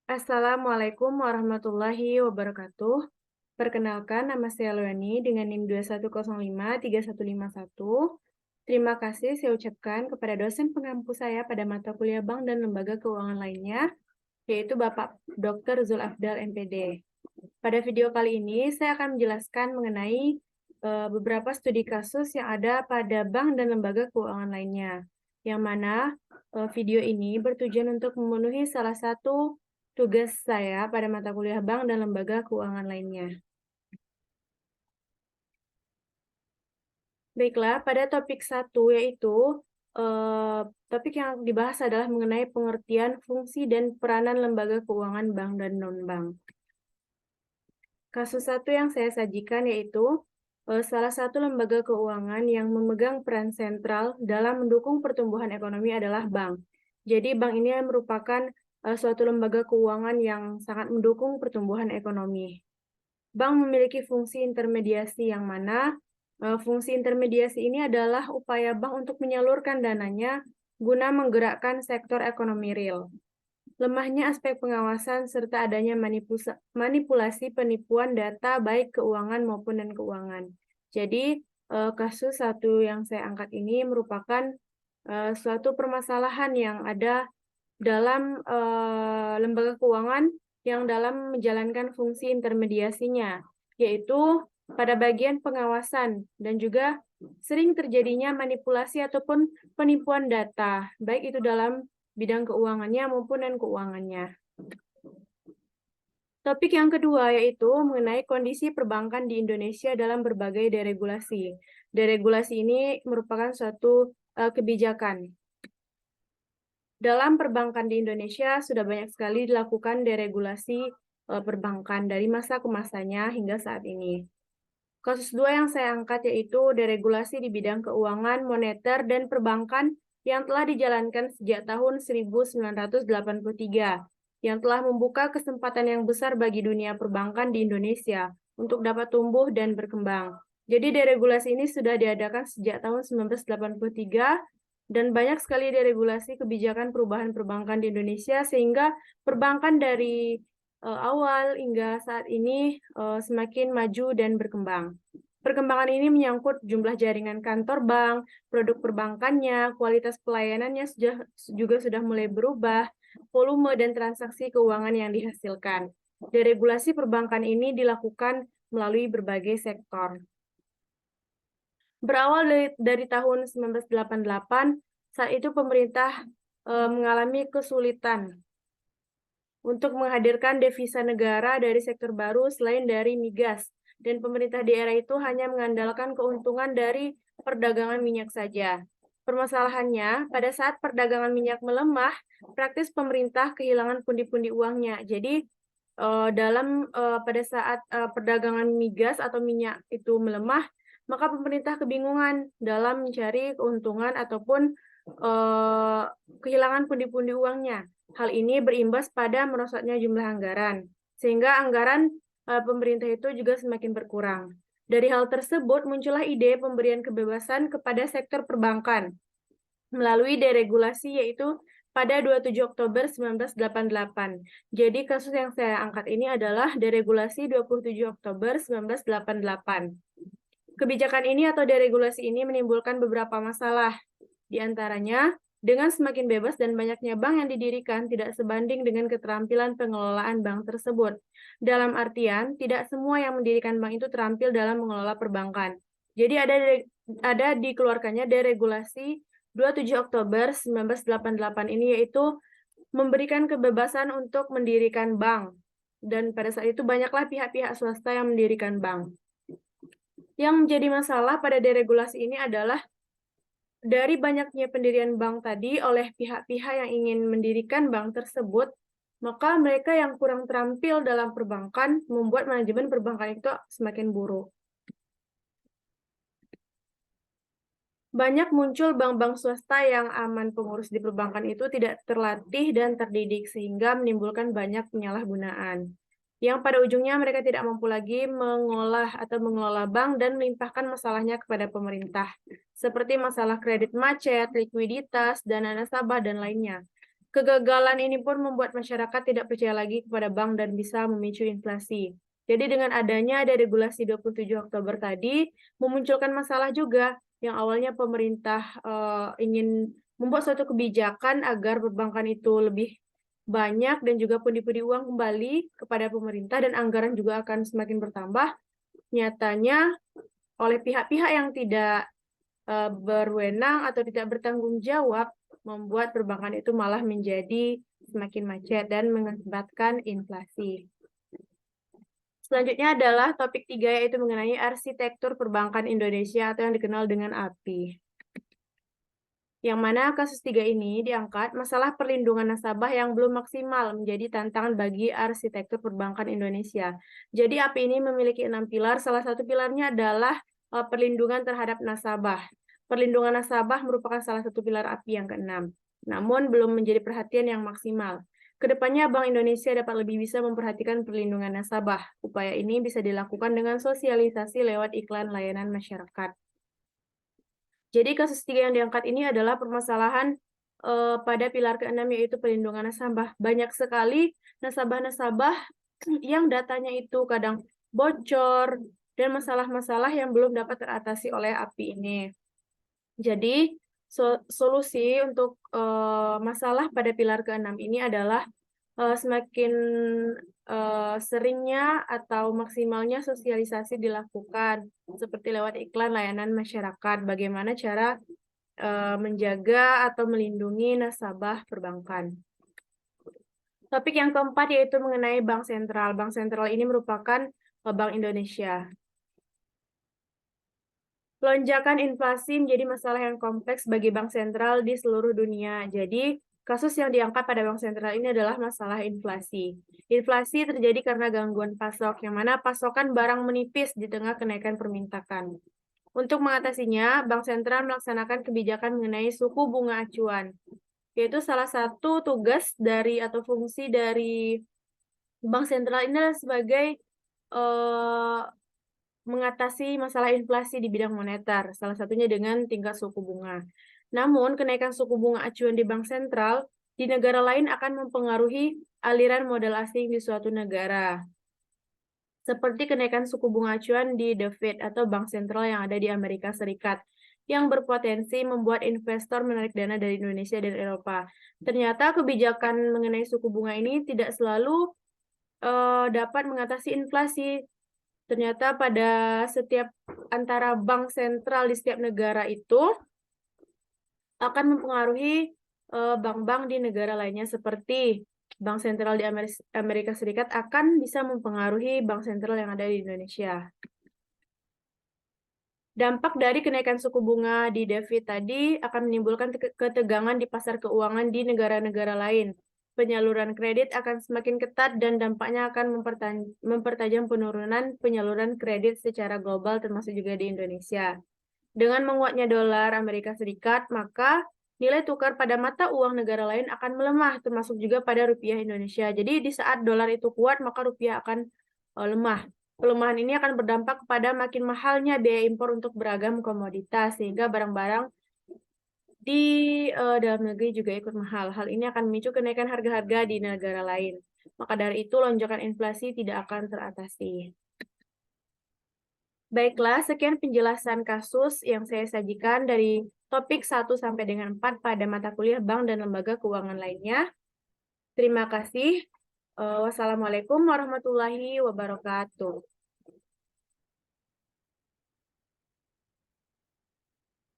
Assalamualaikum warahmatullahi wabarakatuh. Perkenalkan, nama saya Loyani dengan NIM 21053151. Terima kasih saya ucapkan kepada dosen pengampu saya pada mata kuliah Bank dan Lembaga Keuangan lainnya, yaitu Bapak Dr. Zul Afdal MPD. Pada video kali ini, saya akan menjelaskan mengenai beberapa studi kasus yang ada pada bank dan lembaga keuangan lainnya, yang mana video ini bertujuan untuk memenuhi salah satu tugas saya pada mata kuliah bank dan lembaga keuangan lainnya. Baiklah, pada topik 1 yaitu topik yang dibahas adalah mengenai pengertian fungsi dan peranan lembaga keuangan bank dan non-bank. Kasus 1 yang saya sajikan yaitu salah satu lembaga keuangan yang memegang peran sentral dalam mendukung pertumbuhan ekonomi adalah bank. Jadi bank ini merupakan suatu lembaga keuangan yang sangat mendukung pertumbuhan ekonomi. Bank memiliki fungsi intermediasi yang mana fungsi intermediasi ini adalah upaya bank untuk menyalurkan dananya guna menggerakkan sektor ekonomi real. Lemahnya aspek pengawasan serta adanya manipulasi penipuan data baik keuangan maupun non-keuangan. Jadi, kasus 1 yang saya angkat ini merupakan suatu permasalahan yang ada dalam lembaga keuangan yang dalam menjalankan fungsi intermediasinya, yaitu pada bagian pengawasan dan juga sering terjadinya manipulasi ataupun penipuan data, baik itu dalam bidang keuangannya maupun non-keuangannya. Topik yang kedua yaitu mengenai kondisi perbankan di Indonesia dalam berbagai deregulasi. Deregulasi ini merupakan suatu kebijakan. Dalam perbankan di Indonesia sudah banyak sekali dilakukan deregulasi perbankan dari masa ke masanya hingga saat ini. Kasus 2 yang saya angkat yaitu deregulasi di bidang keuangan, moneter, dan perbankan yang telah dijalankan sejak tahun 1983, yang telah membuka kesempatan yang besar bagi dunia perbankan di Indonesia untuk dapat tumbuh dan berkembang. Jadi deregulasi ini sudah diadakan sejak tahun 1983, dan banyak sekali deregulasi kebijakan perubahan perbankan di Indonesia, sehingga perbankan dari awal hingga saat ini semakin maju dan berkembang. Perkembangan ini menyangkut jumlah jaringan kantor bank, produk perbankannya, kualitas pelayanannya juga sudah mulai berubah, volume dan transaksi keuangan yang dihasilkan. Deregulasi perbankan ini dilakukan melalui berbagai sektor. Berawal dari tahun 1988, saat itu pemerintah mengalami kesulitan untuk menghadirkan devisa negara dari sektor baru selain dari migas. Dan pemerintah di era itu hanya mengandalkan keuntungan dari perdagangan minyak saja. Permasalahannya, pada saat perdagangan minyak melemah, praktis pemerintah kehilangan pundi-pundi uangnya. Jadi, pada saat perdagangan migas atau minyak itu melemah, maka pemerintah kebingungan dalam mencari keuntungan ataupun kehilangan pundi-pundi uangnya. Hal ini berimbas pada merosotnya jumlah anggaran, sehingga anggaran pemerintah itu juga semakin berkurang. Dari hal tersebut, muncullah ide pemberian kebebasan kepada sektor perbankan melalui deregulasi, yaitu pada 27 Oktober 1988. Jadi kasus yang saya angkat ini adalah deregulasi 27 Oktober 1988. Kebijakan ini atau deregulasi ini menimbulkan beberapa masalah. Di antaranya, dengan semakin bebas dan banyaknya bank yang didirikan tidak sebanding dengan keterampilan pengelolaan bank tersebut. Dalam artian, tidak semua yang mendirikan bank itu terampil dalam mengelola perbankan. Jadi ada dikeluarkannya deregulasi 27 Oktober 1988 ini, yaitu memberikan kebebasan untuk mendirikan bank. Dan pada saat itu banyaklah pihak-pihak swasta yang mendirikan bank. Yang menjadi masalah pada deregulasi ini adalah dari banyaknya pendirian bank tadi oleh pihak-pihak yang ingin mendirikan bank tersebut, maka mereka yang kurang terampil dalam perbankan membuat manajemen perbankan itu semakin buruk. Banyak muncul bank-bank swasta yang aman pengurus di perbankan itu tidak terlatih dan terdidik, sehingga menimbulkan banyak penyalahgunaan, yang pada ujungnya mereka tidak mampu lagi mengolah atau mengelola bank dan melimpahkan masalahnya kepada pemerintah, seperti masalah kredit macet, likuiditas, dana nasabah, dan lainnya. Kegagalan ini pun membuat masyarakat tidak percaya lagi kepada bank dan bisa memicu inflasi. Jadi dengan adanya ada regulasi 27 Oktober tadi, memunculkan masalah juga yang awalnya pemerintah ingin membuat suatu kebijakan agar perbankan itu lebih banyak dan juga pundi-pundi uang kembali kepada pemerintah dan anggaran juga akan semakin bertambah. Nyatanya oleh pihak-pihak yang tidak berwenang atau tidak bertanggung jawab membuat perbankan itu malah menjadi semakin macet dan mengakibatkan inflasi. Selanjutnya adalah topik 3 yaitu mengenai arsitektur perbankan Indonesia atau yang dikenal dengan API. Yang mana kasus 3 ini diangkat masalah perlindungan nasabah yang belum maksimal menjadi tantangan bagi arsitektur perbankan Indonesia. Jadi API ini memiliki 6 pilar, salah satu pilarnya adalah perlindungan terhadap nasabah. Perlindungan nasabah merupakan salah satu pilar API yang ke-6, namun belum menjadi perhatian yang maksimal. Kedepannya Bank Indonesia dapat lebih bisa memperhatikan perlindungan nasabah. Upaya ini bisa dilakukan dengan sosialisasi lewat iklan layanan masyarakat. Jadi kasus 3 yang diangkat ini adalah permasalahan pada pilar ke-6 yaitu perlindungan nasabah. Banyak sekali nasabah-nasabah yang datanya itu kadang bocor dan masalah-masalah yang belum dapat teratasi oleh API ini. Jadi solusi untuk masalah pada pilar ke-6 ini adalah semakin seringnya atau maksimalnya sosialisasi dilakukan, seperti lewat iklan layanan masyarakat, bagaimana cara menjaga atau melindungi nasabah perbankan. Topik yang keempat yaitu mengenai Bank Sentral. Bank Sentral ini merupakan Bank Indonesia. Lonjakan inflasi menjadi masalah yang kompleks bagi bank sentral di seluruh dunia. Jadi, kasus yang diangkat pada bank sentral ini adalah masalah inflasi. Inflasi terjadi karena gangguan pasok, yang mana pasokan barang menipis di tengah kenaikan permintaan. Untuk mengatasinya, bank sentral melaksanakan kebijakan mengenai suku bunga acuan, yaitu salah satu tugas dari atau fungsi dari bank sentral ini adalah sebagai mengatasi masalah inflasi di bidang moneter, salah satunya dengan tingkat suku bunga. Namun, kenaikan suku bunga acuan di bank sentral di negara lain akan mempengaruhi aliran modal asing di suatu negara. Seperti kenaikan suku bunga acuan di The Fed atau bank sentral yang ada di Amerika Serikat, yang berpotensi membuat investor menarik dana dari Indonesia dan Eropa. Ternyata kebijakan mengenai suku bunga ini tidak selalu dapat mengatasi inflasi. Ternyata pada setiap antara bank sentral di setiap negara itu akan mempengaruhi bank-bank di negara lainnya, seperti bank sentral di Amerika Serikat akan bisa mempengaruhi bank sentral yang ada di Indonesia. Dampak dari kenaikan suku bunga di The Fed tadi akan menimbulkan ketegangan di pasar keuangan di negara-negara lain. Penyaluran kredit akan semakin ketat dan dampaknya akan mempertajam penurunan penyaluran kredit secara global termasuk juga di Indonesia. Dengan menguatnya dolar Amerika Serikat, maka nilai tukar pada mata uang negara lain akan melemah termasuk juga pada rupiah Indonesia. Jadi di saat dolar itu kuat, maka rupiah akan lemah. Pelemahan ini akan berdampak kepada makin mahalnya biaya impor untuk beragam komoditas sehingga barang-barang di dalam negeri juga ikut mahal. Hal ini akan memicu kenaikan harga-harga di negara lain. Maka dari itu lonjakan inflasi tidak akan teratasi. Baiklah, sekian penjelasan kasus yang saya sajikan dari topik 1 sampai dengan 4 pada mata kuliah bank dan lembaga keuangan lainnya. Terima kasih. Wassalamualaikum warahmatullahi wabarakatuh.